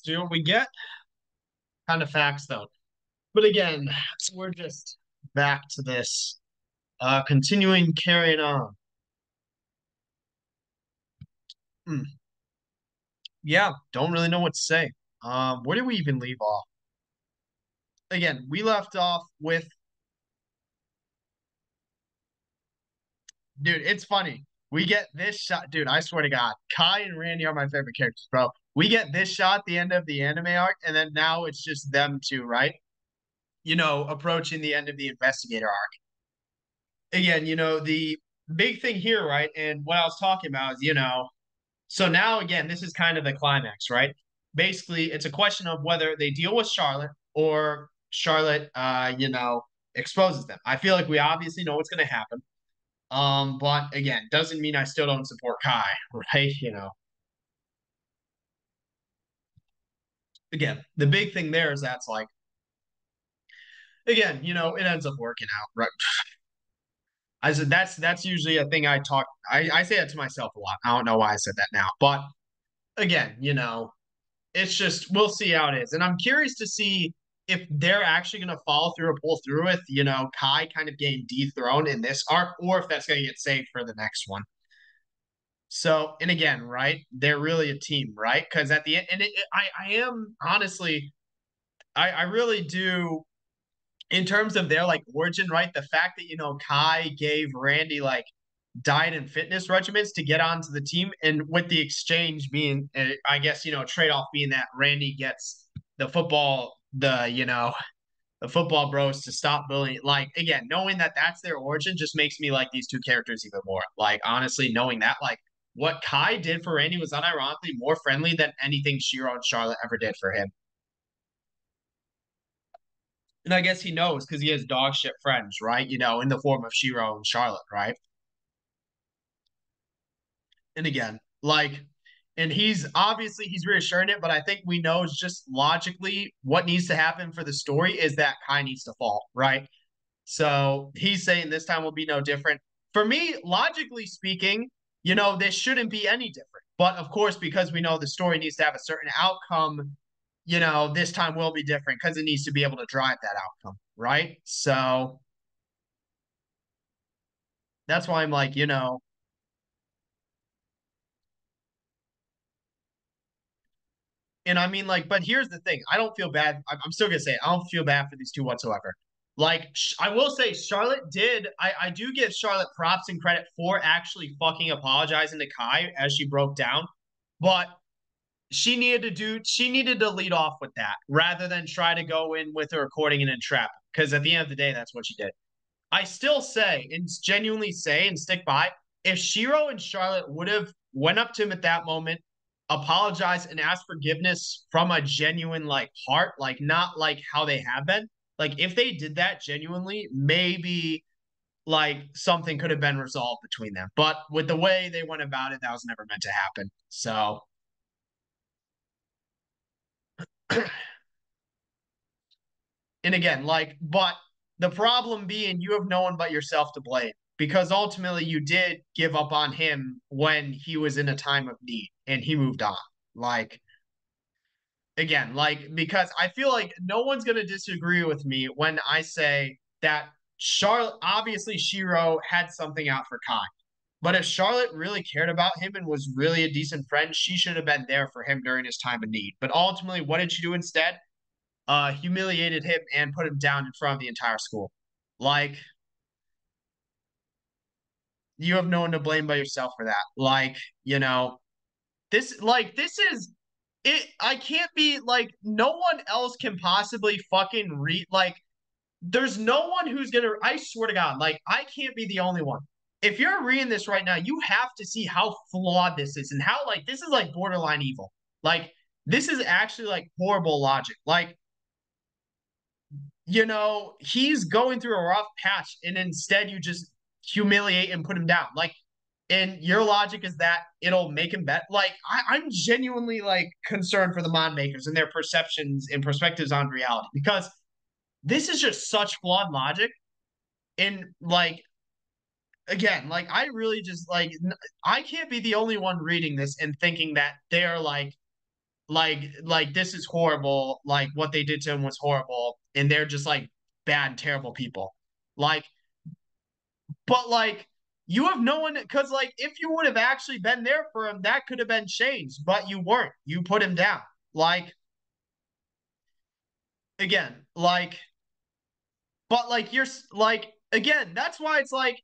see what we get. Kind of facts though. But again, we're just back to this. Continuing carrying on. Hmm. Yeah, don't really know what to say. Where did we even leave off? Again, we left off with, dude, it's funny. We get this shot, dude. I swear to God, Kai and Randy are my favorite characters, bro. We get this shot at the end of the anime arc, and then now it's just them two, right? Approaching the end of the investigator arc. Again, the big thing here, right? And what I was talking about is, so now again, this is kind of the climax, right? Basically, it's a question of whether they deal with Charlotte or Charlotte, exposes them. I feel like we obviously know what's going to happen. But again, doesn't mean I still don't support Kai, right? Again, the big thing there is that's like, again, it ends up working out, right? I said that's usually a thing I say that to myself a lot. I don't know why I said that now, but again, it's just we'll see how it is. And I'm curious to see if they're actually going to follow through or pull through with, Kai kind of getting dethroned in this arc, or if that's going to get saved for the next one. So, and again, right, they're really a team, right? Because at the end, and I am honestly, I really do, in terms of their like origin, right? The fact that, Kai gave Randy like diet and fitness regimens to get onto the team, and with the exchange being, I guess, trade off being that Randy gets the football bros to stop bullying. Like again, knowing that that's their origin just makes me like these two characters even more. Like honestly, knowing that like what Kai did for Randy was unironically more friendly than anything Shiro and Charlotte ever did for him. And I guess he knows because he has dog shit friends, right? In the form of Shiro and Charlotte, right? And again, like, and he's reassuring it, but I think we know just logically what needs to happen for the story is that Kai needs to fall, right? So he's saying this time will be no different. For me, logically speaking, this shouldn't be any different. But of course, because we know the story needs to have a certain outcome, this time will be different because it needs to be able to drive that outcome, right? So that's why I'm like, and I mean, like, but here's the thing. I don't feel bad. I'm still gonna say it. I don't feel bad for these two whatsoever. Like, I will say, Charlotte did. I do give Charlotte props and credit for actually fucking apologizing to Kai as she broke down, but she needed to lead off with that rather than try to go in with a recording and entrap. Because at the end of the day, that's what she did. I still say and genuinely say and stick by, if Shiro and Charlotte would have went up to him at that moment, apologized and asked forgiveness from a genuine like heart, like not like how they have been. Like if they did that genuinely, maybe like something could have been resolved between them. But with the way they went about it, that was never meant to happen. So and again, like, but the problem being you have no one but yourself to blame because ultimately you did give up on him when he was in a time of need and he moved on. Like, again, like, because I feel like no one's going to disagree with me when I say that Charlotte, obviously, Shiro had something out for Kai. But if Charlotte really cared about him and was really a decent friend, she should have been there for him during his time of need. But ultimately, what did she do instead? Humiliated him and put him down in front of the entire school. Like, you have no one to blame but yourself for that. Like, this is it. I can't be like, no one else can possibly fucking read. Like, there's no one who's gonna, I swear to God, like, I can't be the only one. If you're reading this right now, you have to see how flawed this is and how, like, this is like borderline evil. Like, this is actually like horrible logic. Like, he's going through a rough patch and instead you just humiliate and put him down. Like, and your logic is that it'll make him better. Like, I'm genuinely like concerned for the mod makers and their perceptions and perspectives on reality because this is just such flawed logic. And like, again, like, I really just like, I can't be the only one reading this and thinking that they're like like this is horrible. Like what they did to him was horrible, and they're just like bad and terrible people. Like, but like you have no one because like if you would have actually been there for him, that could have been changed, but you weren't. You put him down. Like again, like, but like you're like again, that's why it's like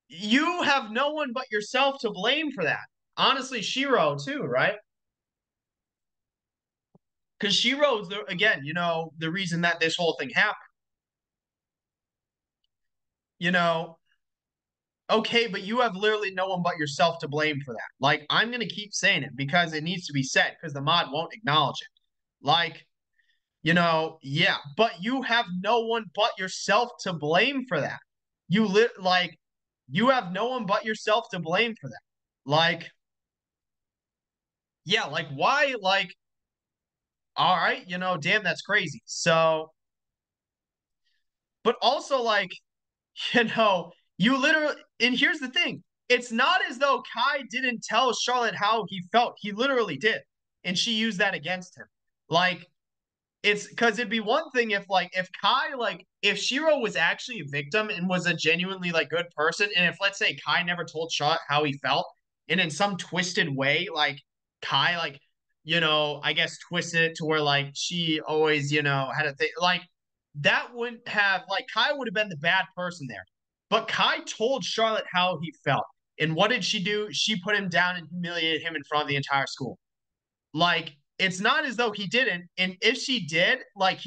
you have no one but yourself to blame for that. Honestly, Shiro too, right? Because Shiro's the again, the reason that this whole thing happened. You know, okay, but you have literally no one but yourself to blame for that. Like, I'm gonna keep saying it because it needs to be said because the mod won't acknowledge it. Like, yeah, but you have no one but yourself to blame for that. Like you have no one but yourself to blame for that. Like, yeah, like why like all right, damn, that's crazy. So, but also like, you know, you literally, and here's the thing. It's not as though Kai didn't tell Charlotte how he felt. He literally did. And she used that against him. Like, it's because it'd be one thing if like if Kai like if Shiro was actually a victim and was a genuinely like good person, and if let's say Kai never told Charlotte how he felt, and in some twisted way, like Kai like I guess twisted it to where like she always had a thing like that wouldn't have like Kai would have been the bad person there, but Kai told Charlotte how he felt, and what did she do? She put him down and humiliated him in front of the entire school. Like it's not as though he didn't. And if she did, like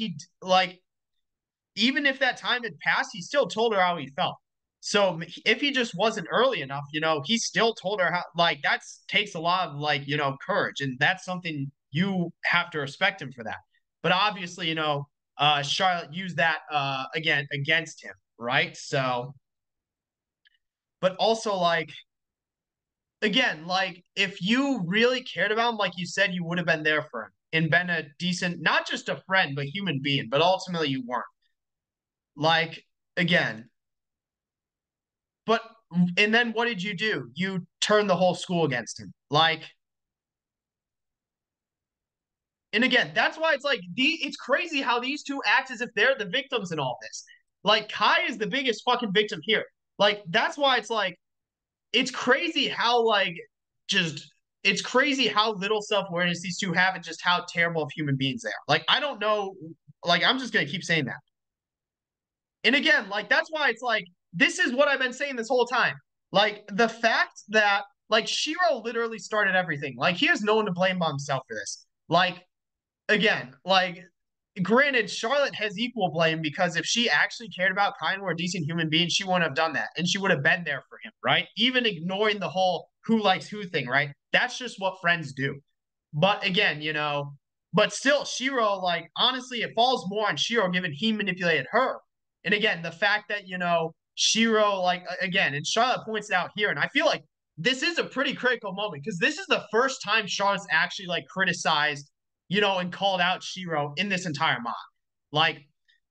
even if that time had passed, he still told her how he felt. So if he just wasn't early enough, he still told her how like that takes a lot of like, courage. And that's something you have to respect him for that. But obviously, Charlotte used that again against him, right? So, but also like again, like if you really cared about him, like you said, you would have been there for him and been a decent, not just a friend, but human being. But ultimately, you weren't. Like again, but and then what did you do? You turned the whole school against him. Like, and again, that's why it's like it's crazy how these two act as if they're the victims in all this. Like Kai is the biggest fucking victim here. Like that's why it's like it's crazy how like just it's crazy how little self-awareness these two have and just how terrible of human beings they are. Like I don't know, like I'm just gonna keep saying that. And again, like that's why it's like this is what I've been saying this whole time. Like the fact that like Shiro literally started everything. Like he has no one to blame by himself for this. Like again, like granted, Charlotte has equal blame because if she actually cared about Kai and were a decent human being, she wouldn't have done that. And she would have been there for him, right? Even ignoring the whole who likes who thing, right? That's just what friends do. But again, but still, Shiro, like, honestly, it falls more on Shiro given he manipulated her. And again, the fact that, Shiro, like, again, and Charlotte points it out here, and I feel like this is a pretty critical moment because this is the first time Charlotte's actually, like, criticized and called out Shiro in this entire mod. Like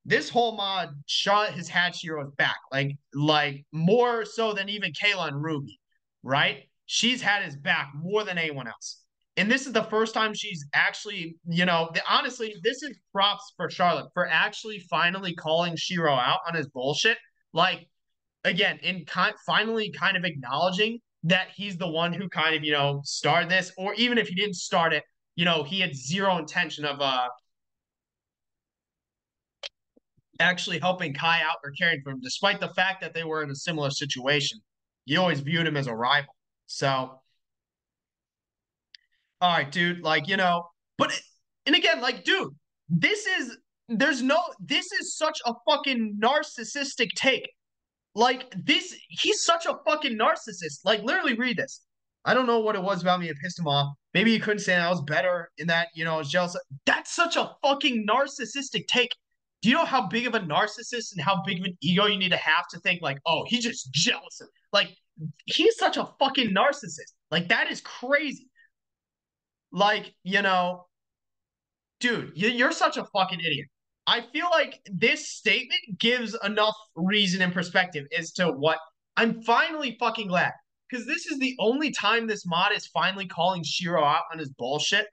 this whole mod, Charlotte has had Shiro's back, like more so than even Kayla and Ruby, right? She's had his back more than anyone else. And this is the first time she's actually, honestly, this is props for Charlotte for actually finally calling Shiro out on his bullshit. Like, again, in finally kind of acknowledging that he's the one who kind of, started this, or even if he didn't start it, he had zero intention of actually helping Kai out or caring for him, despite the fact that they were in a similar situation. You always viewed him as a rival. So, all right, dude, like, but, and again, like, dude, this is such a fucking narcissistic take. Like, he's such a fucking narcissist. Like, literally read this. I don't know what it was about me that pissed him off. Maybe he couldn't say I was better in that, I was jealous. That's such a fucking narcissistic take. Do you know how big of a narcissist and how big of an ego you need to have to think like, oh, he's just jealous? Like, he's such a fucking narcissist. Like, that is crazy. Like, dude, you're such a fucking idiot. I feel like this statement gives enough reason and perspective as to what I'm finally fucking glad because this is the only time this mod is finally calling Shiro out on his bullshit.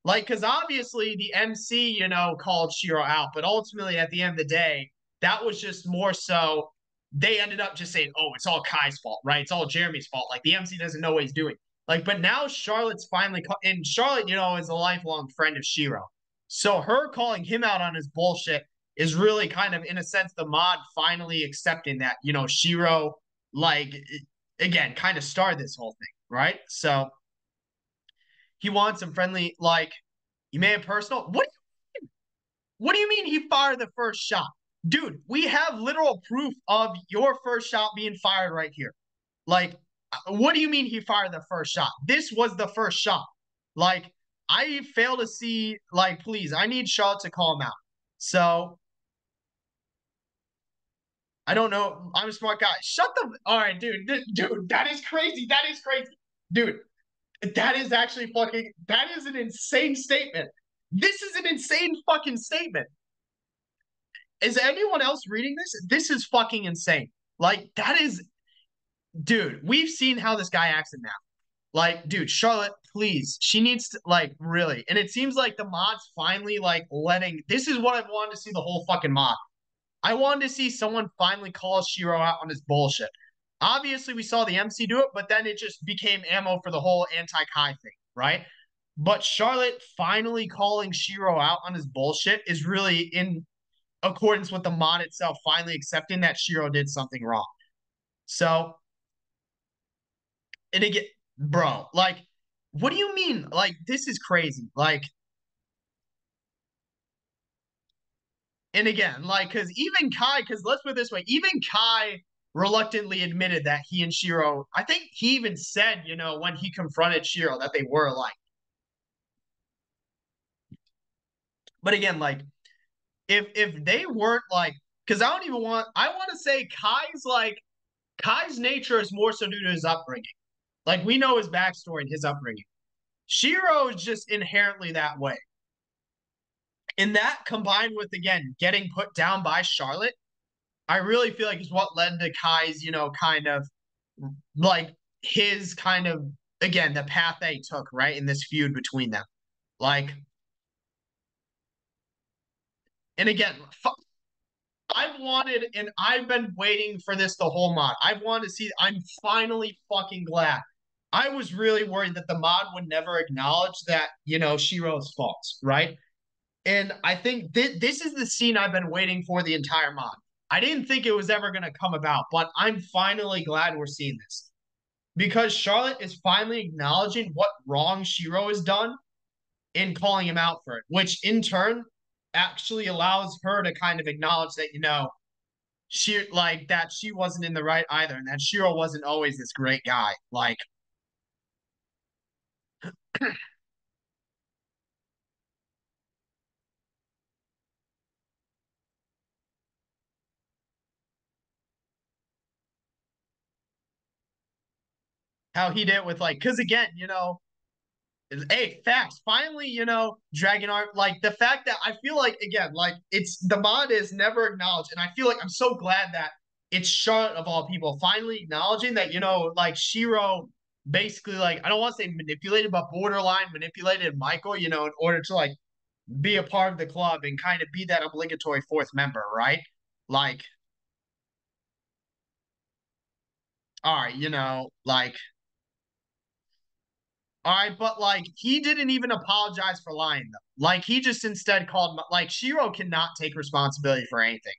Like, because obviously the MC, called Shiro out, but ultimately at the end of the day, that was just more so they ended up just saying, oh, it's all Kai's fault, right? It's all Jeremy's fault. Like, the MC doesn't know what he's doing. Like, but now Charlotte's finally, and Charlotte, is a lifelong friend of Shiro. So her calling him out on his bullshit is really kind of, in a sense, the mod finally accepting that, Shiro, like, again, kind of started this whole thing, right? So he wants some friendly, like, you made it personal. What do you mean he fired the first shot? Dude, we have literal proof of your first shot being fired right here. Like, what do you mean he fired the first shot? This was the first shot. Like, I fail to see, like, please, I need Charlotte to call him out. So, I don't know. I'm a smart guy. Shut the. All right, dude. Dude, that is crazy. That is crazy. Dude, that is actually fucking. That is an insane statement. This is an insane fucking statement. Is anyone else reading this? This is fucking insane. Like, that is, dude, we've seen how this guy acts in now. Like, dude, Charlotte, please. She needs to, like, really. And it seems like the mod's finally, like, letting. This is what I've wanted to see the whole fucking mod. I wanted to see someone finally call Shiro out on his bullshit. Obviously, we saw the MC do it, but then it just became ammo for the whole anti-Kai thing, right? But Charlotte finally calling Shiro out on his bullshit is really in accordance with the mod itself finally accepting that Shiro did something wrong. So, and again, bro, like, what do you mean? Like, this is crazy. Like, and again, like, because even Kai, because let's put it this way, even Kai reluctantly admitted that he and Shiro, I think he even said, when he confronted Shiro that they were alike. But again, like, if they weren't like, because I want to say Kai's nature is more so due to his upbringing. Like, we know his backstory and his upbringing. Shiro is just inherently that way. And that combined with, again, getting put down by Charlotte, I really feel like is what led to Kai's, kind of like his kind of, again, the path they took, right, in this feud between them. Like, and again, I've wanted and I've been waiting for this the whole mod. I've wanted to see, I'm finally fucking glad. I was really worried that the mod would never acknowledge that, Shiro's faults, right? And I think this is the scene I've been waiting for the entire mod. I didn't think it was ever going to come about, but I'm finally glad we're seeing this because Charlotte is finally acknowledging what wrong Shiro has done and calling him out for it, which in turn actually allows her to kind of acknowledge that, she wasn't in the right either and that Shiro wasn't always this great guy. Like, how he did with, like, because again, hey, facts. Finally, Dragon Art, like the fact that I feel like, again, like it's the mod is never acknowledged. And I feel like I'm so glad that it's Charlotte of all people finally acknowledging that, like Shiro basically, like, I don't want to say manipulated, but borderline manipulated Michael, in order to like be a part of the club and kind of be that obligatory fourth member, right? Like, all right, like, all right, but like he didn't even apologize for lying though. Like he just instead called, like, Shiro cannot take responsibility for anything.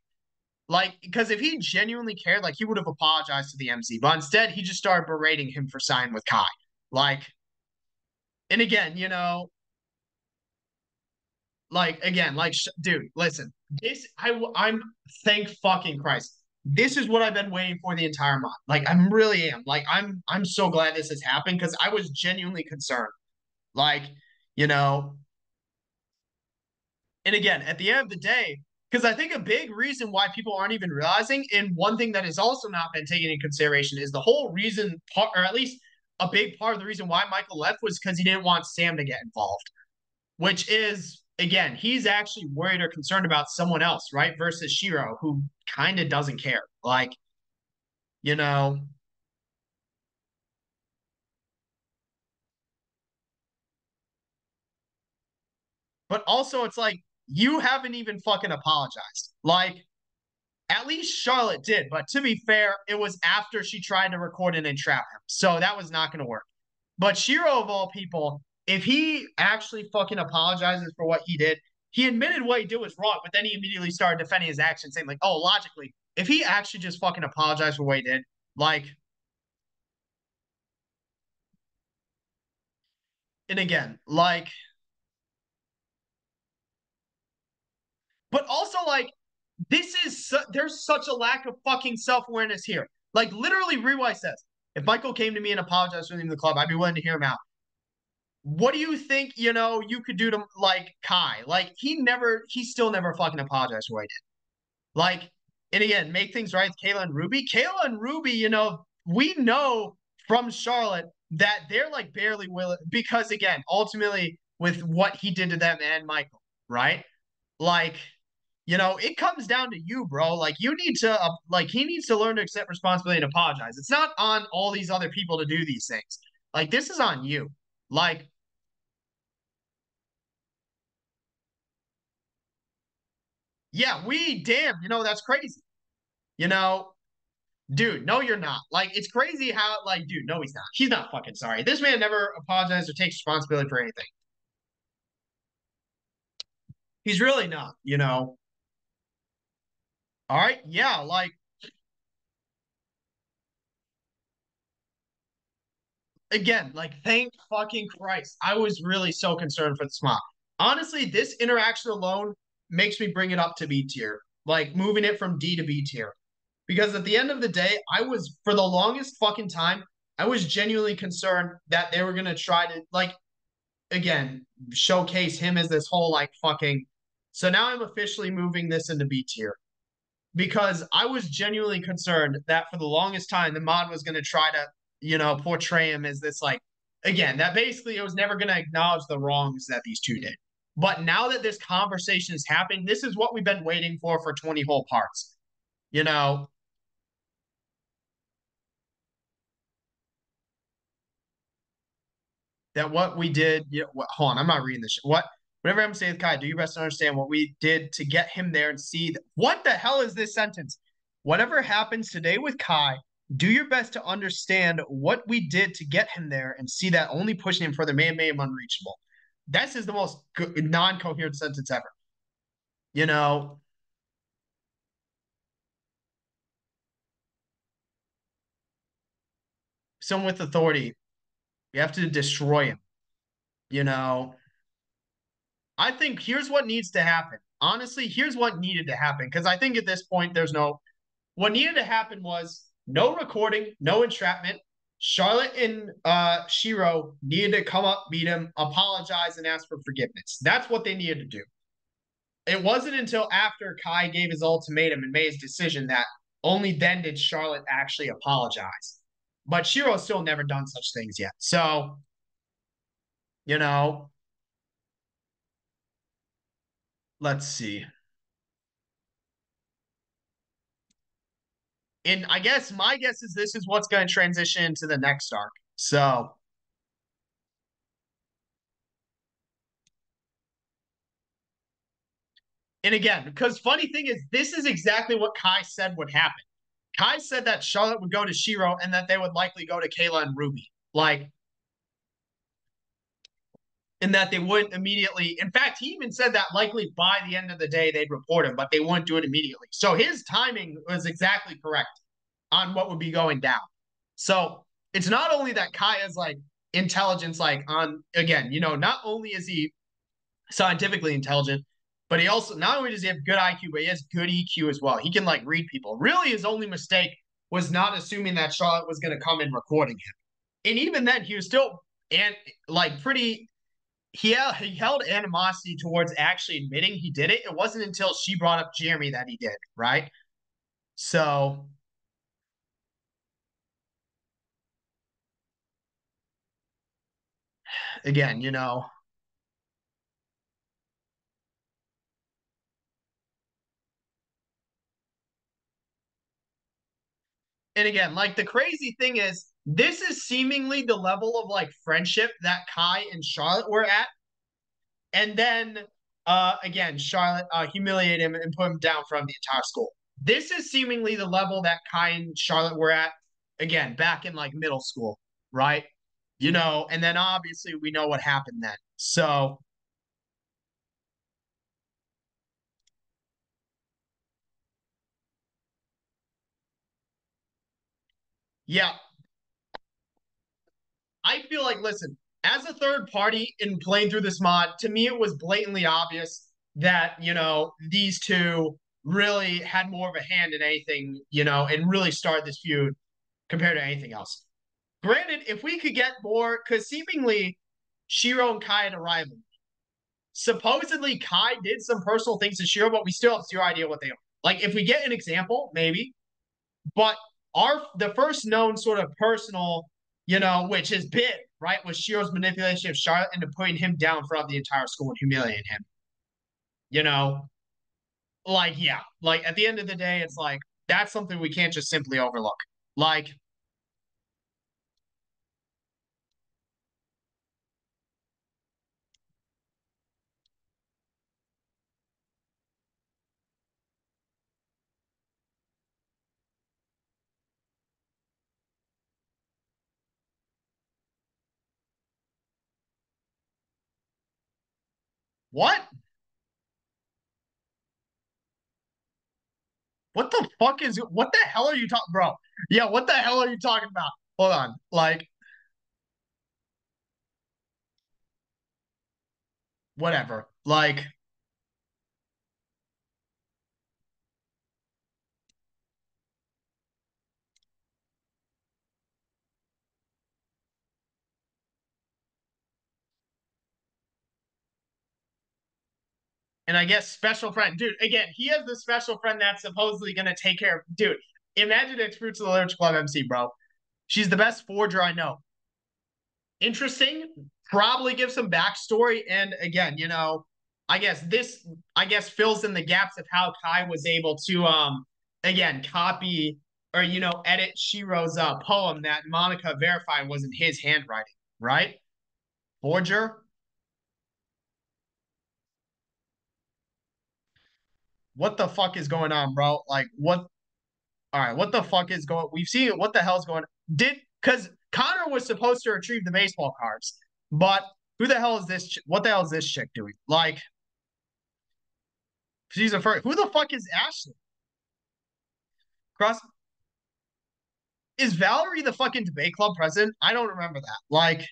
Like, because if he genuinely cared, like he would have apologized to the MC. But instead, he just started berating him for signing with Kai. Like, and again, like again, like, dude, listen, I'm thank fucking Christ. This is what I've been waiting for the entire month. Like, I'm really am. Like, I'm so glad this has happened because I was genuinely concerned. Like, you know, and again, at the end of the day, because I think a big reason why people aren't even realizing, and one thing that has also not been taken into consideration, is the whole reason, or at least a big part of the reason why Michael left was because he didn't want Sam to get involved, which is, again, he's actually worried or concerned about someone else, right? Versus Shiro, who kind of doesn't care. Like, you know, But also, it's like you haven't even fucking apologized. Like, at least Charlotte did. But to be fair, it was after she tried to record it and trap him. So that was not going to work. But Shiro, of all people, if he actually fucking apologizes for what he did, he admitted what he did was wrong, but then he immediately started defending his actions, saying, like, oh, logically, if he actually just fucking apologized for what he did, like, and again, like, but also, like, there's such a lack of fucking self awareness here. Like, literally, Rewise says, if Michael came to me and apologized for leaving the club, I'd be willing to hear him out. What do you think, you could do to, like, Kai? Like, he still never fucking apologized for what he did. Like, and again, make things right with Kayla and Ruby. Kayla and Ruby, we know from Charlotte that they're like barely willing because, again, ultimately with what he did to them and Michael, right? Like, it comes down to you, bro. Like, you need to, like, he needs to learn to accept responsibility and apologize. It's not on all these other people to do these things. Like, this is on you. Like, yeah, damn, that's crazy. You know, Dude, no, you're not. Like, it's crazy how, like, dude, no, he's not. He's not fucking sorry. This man never apologized or takes responsibility for anything. He's really not. All right, yeah, like, again, like, thank fucking Christ. I was really so concerned for the smile. Honestly, this interaction alone makes me bring it up to B tier, like, moving it from D to B tier. Because at the end of the day, for the longest fucking time, I was genuinely concerned that they were going to try to, like, again, showcase him as this whole like fucking. So now I'm officially moving this into B tier because I was genuinely concerned that for the longest time the mod was going to try to, portray him as this like, again, that basically it was never going to acknowledge the wrongs that these two did. But now that this conversation is happening, this is what we've been waiting for 20 whole parts. You know, that what we did. Hold on, I'm not reading this. Whatever I'm saying, Kai, do your best to understand what we did to get him there and see what the hell is this sentence? Whatever happens today with Kai, do your best to understand what we did to get him there and see that only pushing him further may have made him unreachable. This is the most non-coherent sentence ever. You know, someone with authority, you have to destroy him. You know, I think here's what needs to happen. Honestly, here's what needed to happen because I think at this point there's no. What needed to happen was no recording, no entrapment. Charlotte and Shiro needed to come up, meet him, apologize, and ask for forgiveness. That's what they needed to do. It wasn't until after Kai gave his ultimatum and made his decision that only then did Charlotte actually apologize. But Shiro's still never done such things yet. So, you know, let's see. And I guess my guess is this is what's going to transition into the next arc. So, and again, because funny thing is, this is exactly what Kai said would happen. Kai said that Charlotte would go to Shiro and that they would likely go to Kayla and Ruby. Like, and that they wouldn't immediately. In fact, he even said that likely by the end of the day they'd report him, but they wouldn't do it immediately. So his timing was exactly correct on what would be going down. So it's not only that Kai is like intelligence, like on again, not only is he scientifically intelligent, but he also not only does he have good IQ, but he has good EQ as well. He can like read people. Really, his only mistake was not assuming that Charlotte was going to come in recording him. And even then, he was still and like pretty. He held animosity towards actually admitting he did it. It wasn't until she brought up Jeremy that he did, right? So again, and again, like the crazy thing is, this is seemingly the level of like friendship that Kai and Charlotte were at. And then again, Charlotte humiliated him and put him down from the entire school. This is seemingly the level that Kai and Charlotte were at, again, back in like middle school, right? You know, and then obviously we know what happened then. So, yeah, I feel like, listen, as a third party in playing through this mod, to me, it was blatantly obvious that, you know, these two really had more of a hand in anything, you know, and really started this feud compared to anything else. Granted, if we could get more, because seemingly Shiro and Kai had a rival. Supposedly, Kai did some personal things to Shiro, but we still have zero idea what they are. Like, if we get an example, maybe, but the first known sort of personal, you know, which is big, right, was Shiro's manipulation of Charlotte into putting him down throughout the entire school and humiliating him. You know, like yeah, like at the end of the day, it's like that's something we can't just simply overlook. Like, what? What the fuck is? What the hell are you talking, bro? Yeah, what the hell are you talking about? Hold on, like whatever, like. And I guess special friend, dude. Again, he has the special friend that's supposedly gonna take care of. Dude, imagine it's Fruits of the Lyrics Club MC, bro. She's the best forger I know. Interesting. Probably give some backstory. And again, you know, I guess this, I guess, fills in the gaps of how Kai was able to, again, copy or you know, edit Shiro's poem that Monica verified wasn't his handwriting, right? Forger. What the fuck is going on, bro? Like, what all right, what the fuck is going? We've seen it. What the hell's going? Did because Connor was supposed to retrieve the baseball cards, but who the hell is this? What the hell is this chick doing? Like, she's a first. Who the fuck is Ashley? Cross is Valerie the fucking debate club president? I don't remember that. Like,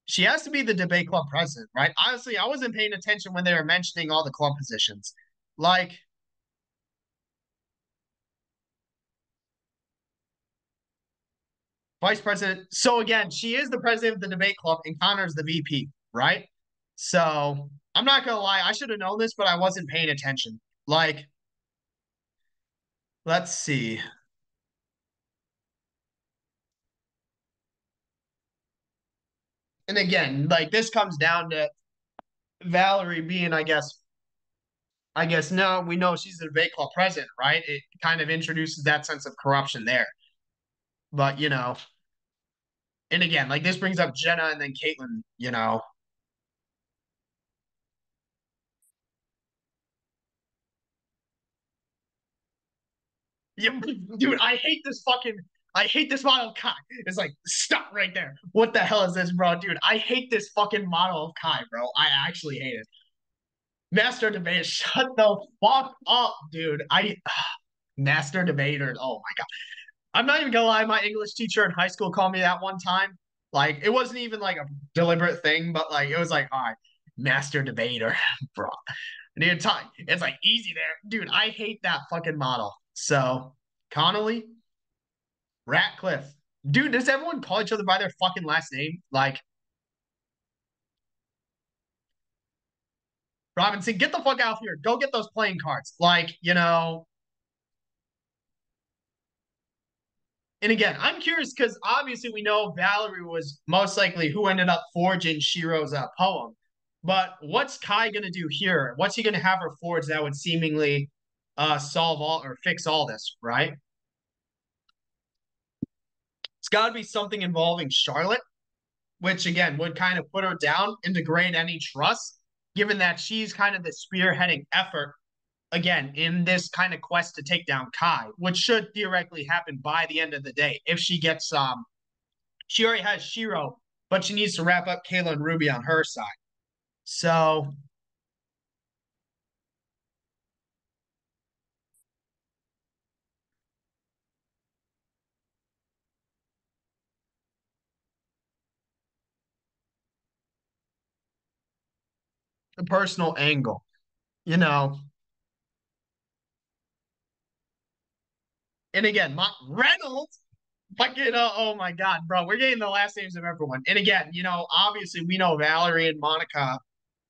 she has to be the debate club president, right? Honestly, I wasn't paying attention when they were mentioning all the club positions. Like, vice president. So again, she is the president of the debate club, and Connor's the VP, right? So I'm not gonna lie, I should have known this, but I wasn't paying attention. Like, let's see. And again, like this comes down to Valerie being, I guess no, we know she's the debate club president, right? It kind of introduces that sense of corruption there. But you know, and again, like this brings up Jenna and then Caitlyn, you know. Yeah, dude, I hate this model of Kai. It's like, stop right there. What the hell is this, bro? Dude, I hate this fucking model of Kai, bro. I actually hate it. Master Debater, shut the fuck up, dude. Master Debater. Oh my god. I'm not even gonna lie, my English teacher in high school called me that one time. Like, it wasn't even like a deliberate thing, but like it was like, all right, Master Debater, bro. Dude, time. It's like easy there. Dude, I hate that fucking model. So Connolly, Ratcliffe. Dude, does everyone call each other by their fucking last name? Like, Robinson, get the fuck out of here. Go get those playing cards. Like, you know. And again, I'm curious because obviously we know Valerie was most likely who ended up forging Shiro's poem. But what's Kai going to do here? What's he going to have her forge that would seemingly solve all or fix all this, right? It's got to be something involving Charlotte, which again would kind of put her down and degrade any trust given that she's kind of the spearheading effort again in this kind of quest to take down Kai, which should theoretically happen by the end of the day if she gets she already has Shiro, but she needs to wrap up Kayla and Ruby on her side. So the personal angle, you know. And again, Reynolds, fucking oh my god, bro, we're getting the last names of everyone. And again, obviously we know Valerie and Monica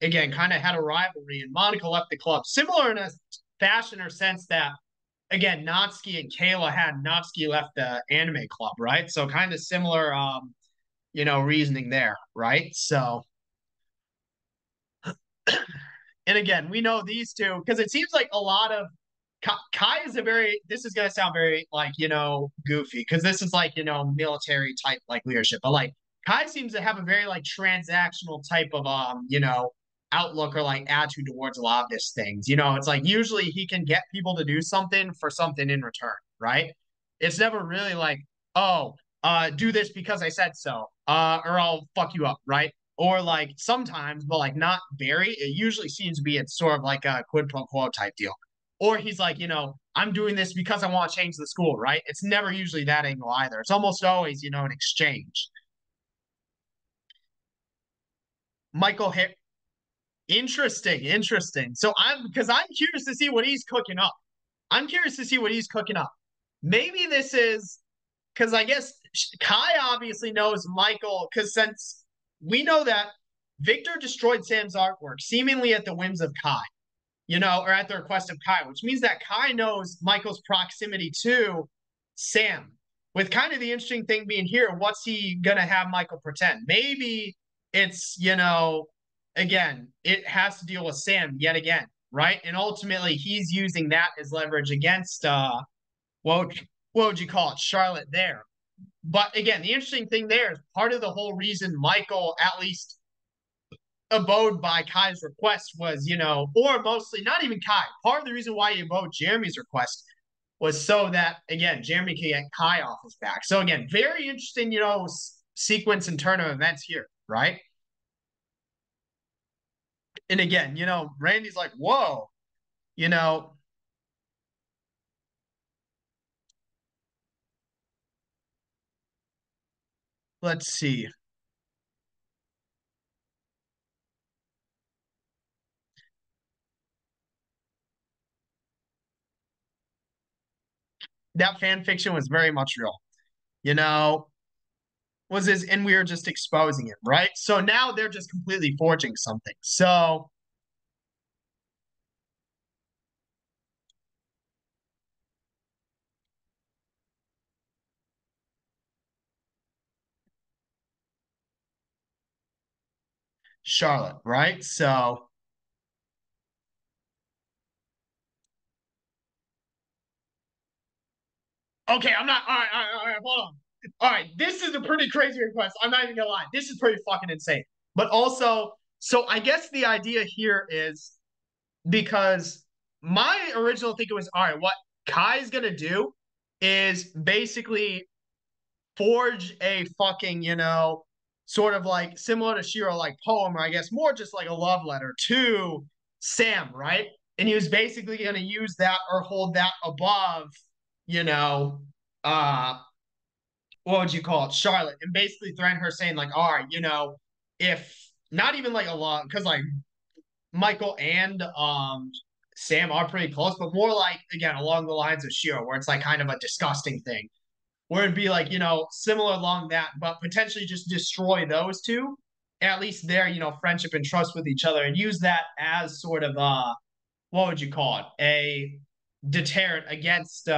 again kind of had a rivalry, and Monica left the club similar in a fashion or sense that again Natsuki and Kayla had Natsuki left the anime club, right? So kind of similar reasoning there, right? So and again, we know these two because it seems like a lot of Kai is a very, this is going to sound very like, goofy because this is like, military type like leadership. But like Kai seems to have a very like transactional type of, outlook or like attitude towards a lot of these things. It's like usually he can get people to do something for something in return, right? It's never really like, oh, do this because I said so, or I'll fuck you up, right? Or like sometimes, but like not very. It usually seems to be it's sort of like a quid pro quo type deal. Or he's like, I'm doing this because I want to change the school, right? It's never usually that angle either. It's almost always, an exchange. Michael Har- Interesting, interesting. So I'm curious to see what he's cooking up. I'm curious to see what he's cooking up. Maybe this is because I guess Kai obviously knows Michael because since we know that Victor destroyed Sam's artwork seemingly at the whims of Kai, or at the request of Kai, which means that Kai knows Michael's proximity to Sam. With kind of the interesting thing being here, what's he gonna have Michael pretend? Maybe it's, again, it has to deal with Sam yet again, right? And ultimately he's using that as leverage against what what would you call it, Charlotte there. But again, the interesting thing there is part of the whole reason Michael at least abode by Kai's request was, or mostly not even Kai. Part of the reason why he abode Jeremy's request was so that again Jeremy can get Kai off his back. So again, very interesting, sequence and turn of events here, right? And again, Randy's like, whoa, you know, let's see. That fan fiction was very much real, you know, was his, and we were just exposing it, right? So now they're just completely forging something. So Charlotte, right? So okay, I'm not. All right, hold on. All right, this is a pretty crazy request. I'm not even gonna lie. This is pretty fucking insane. But also, so I guess the idea here is because my original thinking was, all right, what Kai's gonna do is basically forge a fucking, sort of like similar to Shiro, like poem, or I guess more just like a love letter to Sam, right? And he was basically gonna use that or hold that above, you know, uh what would you call it, Charlotte, and basically threaten her saying like, all right, if not even like a lot, because like Michael and Sam are pretty close, but more like again along the lines of Shiro, where it's like kind of a disgusting thing, where it'd be like similar along that, but potentially just destroy those two, at least their friendship and trust with each other, and use that as sort of what would you call it, a deterrent against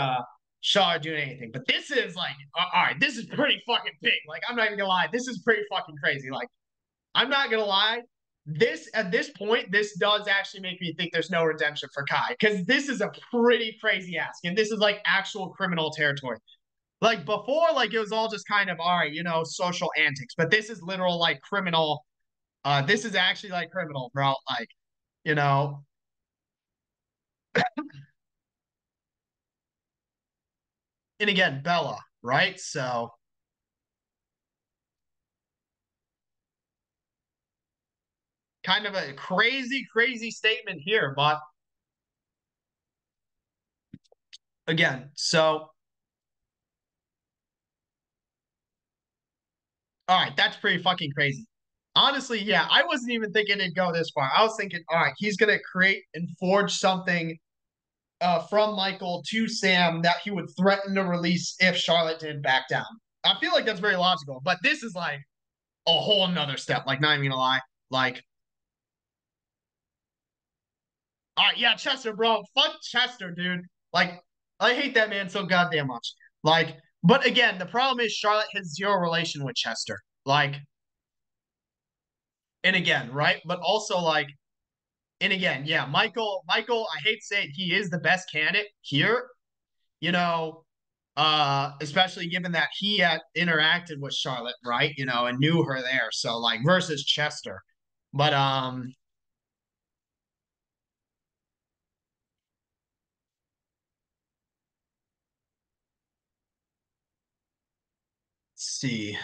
Shaw doing anything. But this is like, all right, this is pretty fucking big. Like, I'm not even gonna lie, this is pretty fucking crazy. Like, I'm not gonna lie. This at this point, this does actually make me think there's no redemption for Kai because this is a pretty crazy ask, and this is like actual criminal territory. Like before, like it was all just kind of all right, social antics, but this is literal like criminal. This is actually like criminal, bro. Like you know, and again, Bella, right? So kind of a crazy, crazy statement here, but again, so all right, that's pretty fucking crazy. Honestly, yeah, I wasn't even thinking it'd go this far. I was thinking, all right, he's gonna create and forge something from Michael to Sam that he would threaten to release if Charlotte did back down. I feel like that's very logical, but this is like a whole nother step. Like, not even gonna lie. Like, all right, yeah, Chester, bro. Fuck Chester, dude. Like, I hate that man so goddamn much. Like, but again, the problem is Charlotte has zero relation with Chester. Like, and again, right? But also like, and again, yeah, Michael, I hate to say it, he is the best candidate here, you know, especially given that he had interacted with Charlotte, right? And knew her there. So like versus Chester. But let's see.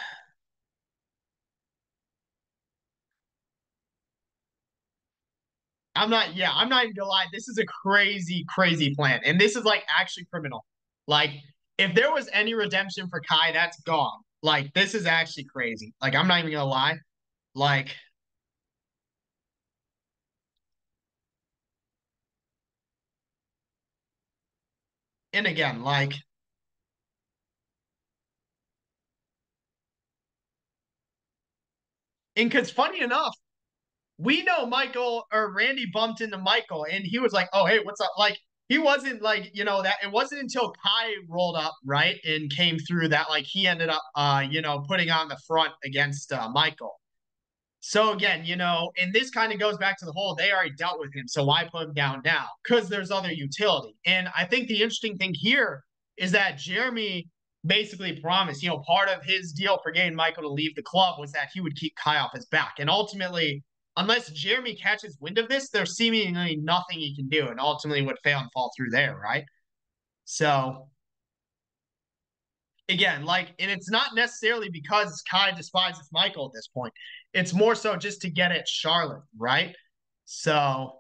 I'm not even gonna lie. This is a crazy, crazy plan. And this is like actually criminal. Like, if there was any redemption for Kai, that's gone. Like, this is actually crazy. Like, I'm not even gonna lie. Like, and again, like, and because funny enough, we know Michael or Randy bumped into Michael and he was like, oh, hey, what's up? Like, he wasn't like, that it wasn't until Kai rolled up, right, and came through that, like, he ended up, putting on the front against Michael. So again, and this kind of goes back to the whole they already dealt with him, so why put him down now? Because there's other utility. And I think the interesting thing here is that Jeremy basically promised, part of his deal for getting Michael to leave the club was that he would keep Kai off his back. And ultimately, unless Jeremy catches wind of this, there's seemingly nothing he can do, and ultimately would fail and fall through there, right? So again, like, and it's not necessarily because Kai despises Michael at this point. It's more so just to get at Charlotte, right? So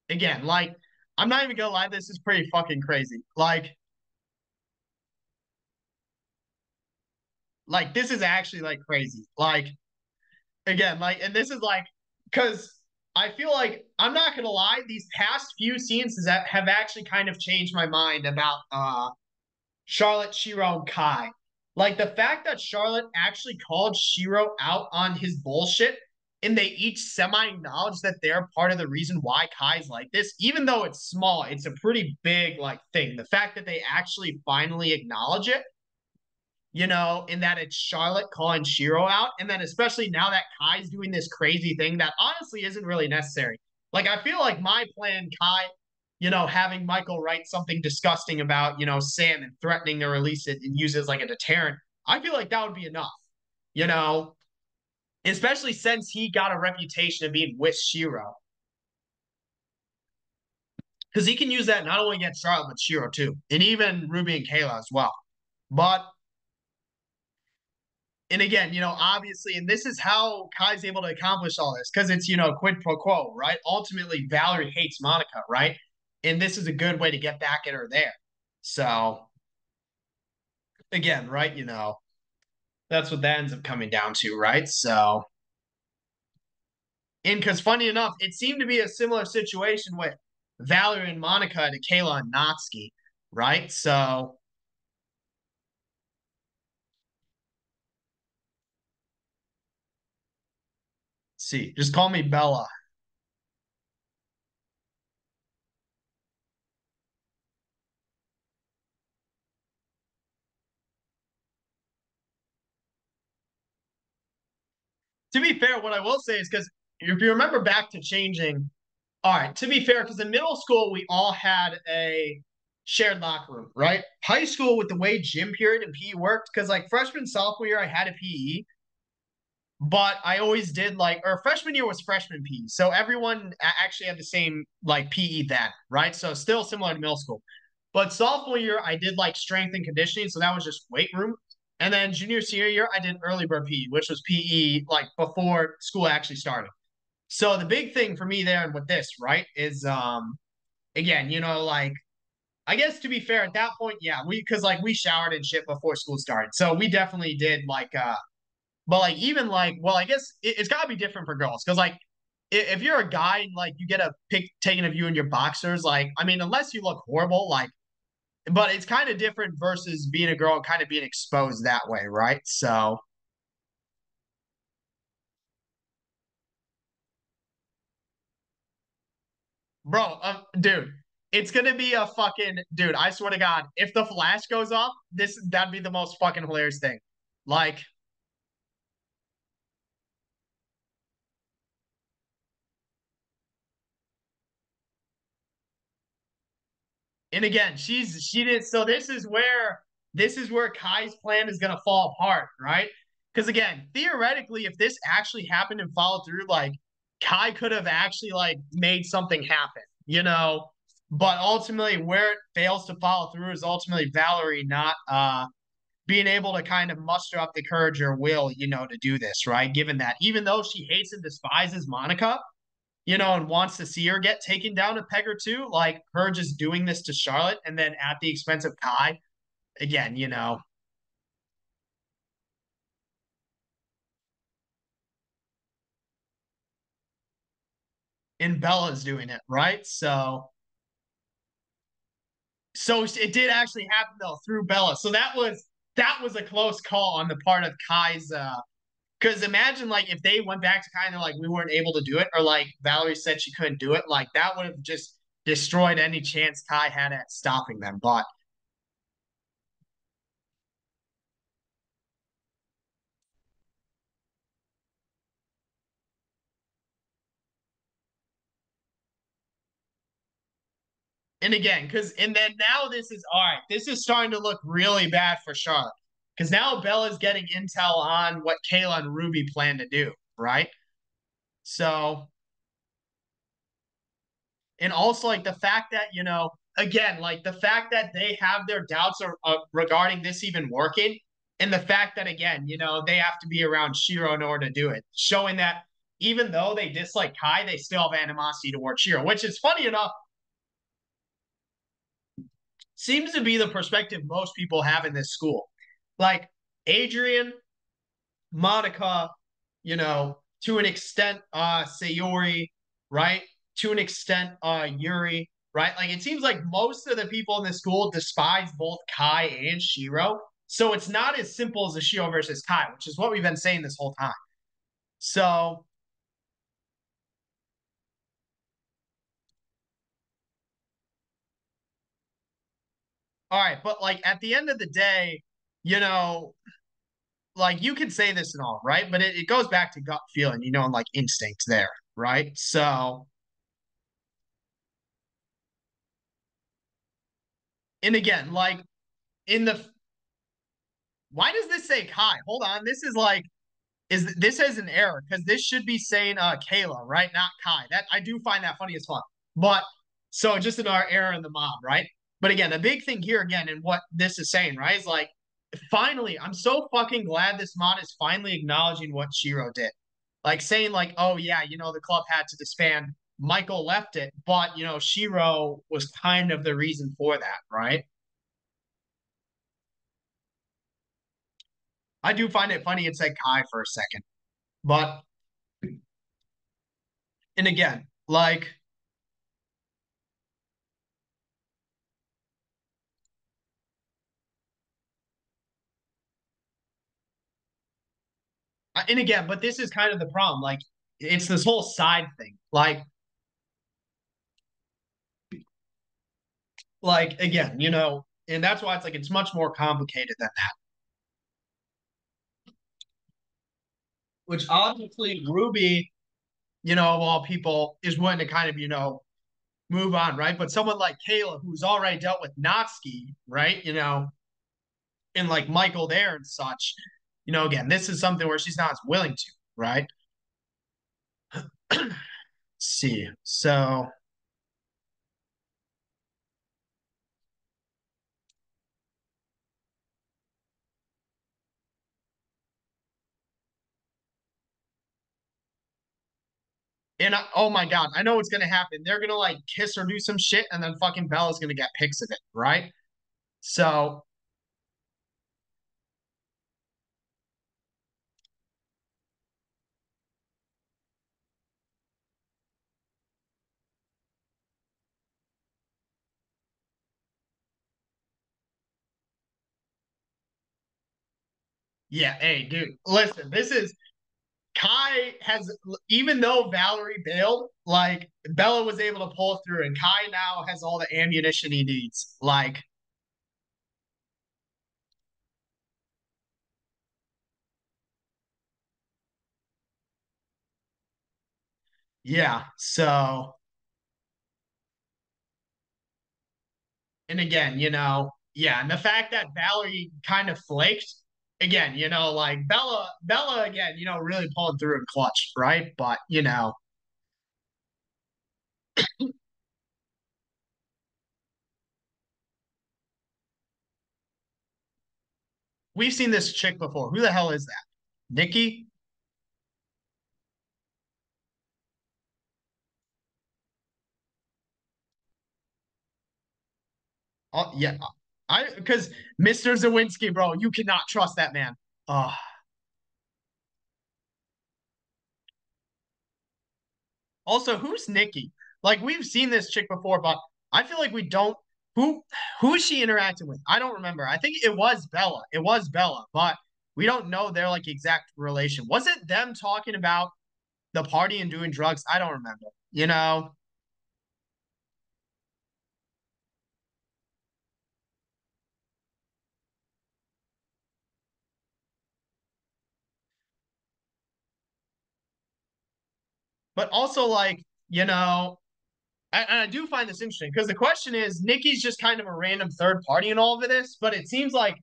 again, like, I'm not even gonna lie, this is pretty fucking crazy. Like this is actually like crazy. Like again, like, and this is like, because I feel like I'm not gonna lie, these past few scenes that have actually kind of changed my mind about Charlotte, Shiro, and Kai. Like the fact that Charlotte actually called Shiro out on his bullshit and they each semi acknowledge that they're part of the reason why Kai's like this, even though it's small, it's a pretty big like thing. The fact that they actually finally acknowledge it, in that it's Charlotte calling Shiro out. And then especially now that Kai's doing this crazy thing that honestly isn't really necessary. Like, I feel like my plan, Kai, having Michael write something disgusting about, Sam and threatening to release it and use it as like a deterrent, I feel like that would be enough, you know, especially since he got a reputation of being with Shiro. Because he can use that not only against Charlotte, but Shiro too. And even Ruby and Kayla as well. But and again, obviously, and this is how Kai's able to accomplish all this because it's, quid pro quo, right? Ultimately, Valerie hates Monica, right? And this is a good way to get back at her there. So, again, right? That's what that ends up coming down to, right? So, and because funny enough, it seemed to be a similar situation with Valerie and Monica to Kayla and Natsuki, right? So, see, just call me Bella. To be fair, what I will say is because if you remember back to changing, all right, to be fair, because in middle school we all had a shared locker room, right? High school with the way gym period and PE worked, because like freshman, sophomore year, I had a PE, but I always did like, or freshman year was freshman PE. So everyone actually had the same like PE then, right? So still similar to middle school. But sophomore year, I did like strength and conditioning. So that was just weight room. And then junior, senior year, I did early bird PE, which was PE like before school actually started. So the big thing for me there and with this, right, is again, like I guess to be fair, at that point, yeah, because like we showered and shit before school started. So we definitely did like but like even like well, I guess it's gotta be different for girls. Cause like if you're a guy and like you get a pic taken of you in your boxers, like I mean, unless you look horrible, like but it's kind of different versus being a girl and kind of being exposed that way, right? So bro, dude, it's gonna be a fucking dude. I swear to God, if the flash goes off, that'd be the most fucking hilarious thing. Like, and again, she did. So this is where Kai's plan is gonna fall apart, right? Because again, theoretically, if this actually happened and followed through, like Kai could have actually like made something happen, But ultimately, where it fails to follow through is ultimately Valerie not being able to kind of muster up the courage or will, to do this, right? Given that, even though she hates and despises Monica, and wants to see her get taken down a peg or two, like her just doing this to Charlotte and then at the expense of Kai, again, and Bella's doing it, right? So it did actually happen though through Bella. So that was a close call on the part of Kai's because imagine like if they went back to kind of like we weren't able to do it, or like Valerie said she couldn't do it, like that would have just destroyed any chance Kai had at stopping them. But and again, and then now this is all right. This is starting to look really bad for Charlotte because now Bella's getting intel on what Kayla and Ruby plan to do, right? So and also like the fact that again like the fact that they have their doubts regarding this even working, and the fact that again they have to be around Shiro in order to do it, showing that even though they dislike Kai, they still have animosity towards Shiro, which is funny enough seems to be the perspective most people have in this school. Like Adrian, Monica, to an extent, Sayori, right? To an extent, Yuri, right? Like it seems like most of the people in the school despise both Kai and Shiro. So it's not as simple as a Shiro versus Kai, which is what we've been saying this whole time. So, all right, but like at the end of the day, you know, like you can say this and all, right? But it goes back to gut feeling, and like instinct there, right? So, and again, like in the why does this say Kai? Hold on. This is like is this has an error because this should be saying Kayla, right? Not Kai. That I do find that funny as fuck. But so just an error in the mob, right? But again, the big thing here again and what this is saying, right, is like finally, I'm so fucking glad this mod is finally acknowledging what Shiro did. Like saying, like, oh yeah, the club had to disband. Michael left it, but Shiro was kind of the reason for that, right? I do find it funny it said Kai for a second. But and again, like and again, but this is kind of the problem. Like it's this whole side thing. Like again, and that's why it's like it's much more complicated than that. Which obviously Ruby of all people, is willing to kind of, move on, right? But someone like Kayla, who's already dealt with Natsuki, right? And like Michael there and such, again, this is something where she's not as willing to, right? Let's see. So, and oh my God, I know what's going to happen. They're going to like kiss or do some shit, and then fucking Bella's going to get pics of it, right? So, yeah, hey, dude, listen, this is Kai has, even though Valerie bailed, like Bella was able to pull through, and Kai now has all the ammunition he needs. Like, yeah. So, and again, yeah, and the fact that Valerie kind of flaked, again, like Bella again, really pulling through in clutch, right? But we've seen this chick before. Who the hell is that? Nikki? Oh, yeah. I because Mr. Zawinski, bro, you cannot trust that man. Oh, also, who's Nikki? Like we've seen this chick before, but I feel like we don't. Who who is she interacting with? I don't remember. I think it was Bella. It was Bella, but we don't know their like exact relation. Was it them talking about the party and doing drugs? I don't remember. But also like and I do find this interesting because the question is Nikki's just kind of a random third party in all of this, but it seems like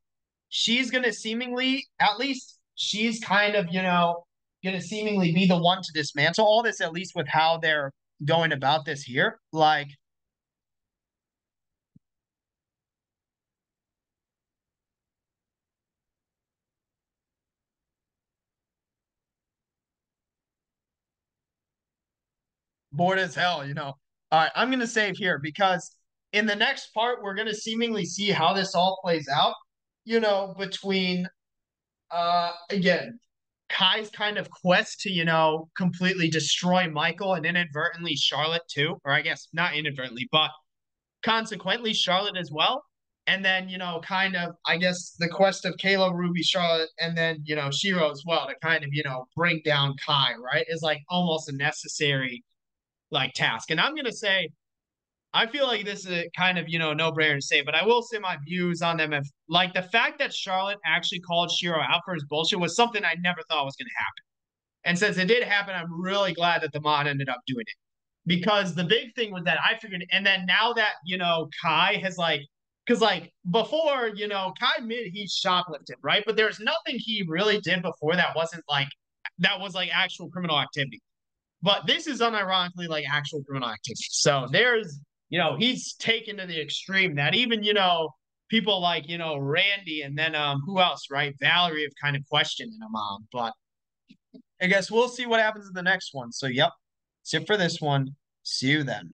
she's going to seemingly, at least she's kind of, going to seemingly be the one to dismantle all this, at least with how they're going about this here. Like, bored as hell, All right, I'm going to save here because in the next part, we're going to seemingly see how this all plays out, between, again, Kai's kind of quest to, completely destroy Michael and inadvertently Charlotte too, or I guess not inadvertently, but consequently Charlotte as well. And then, kind of, I guess the quest of Kayla, Ruby, Charlotte, and then, Shiro as well to kind of, bring down Kai, right? Is like almost a necessary like task. And I'm gonna say, I feel like this is a kind of, no brainer to say, but I will say my views on them. If like the fact that Charlotte actually called Shiro out for his bullshit was something I never thought was gonna happen. And since it did happen, I'm really glad that the mod ended up doing it. Because the big thing was that I figured, and then now that, Kai has like, because like before, Kai admitted he shoplifted, right? But there's nothing he really did before that wasn't like, that was like actual criminal activity. But this is unironically like actual criminal activity. So there's, he's taken to the extreme that even, people like, Randy and then who else, right? Valerie have kind of questioned him on. But I guess we'll see what happens in the next one. So, yep, that's it for this one. See you then.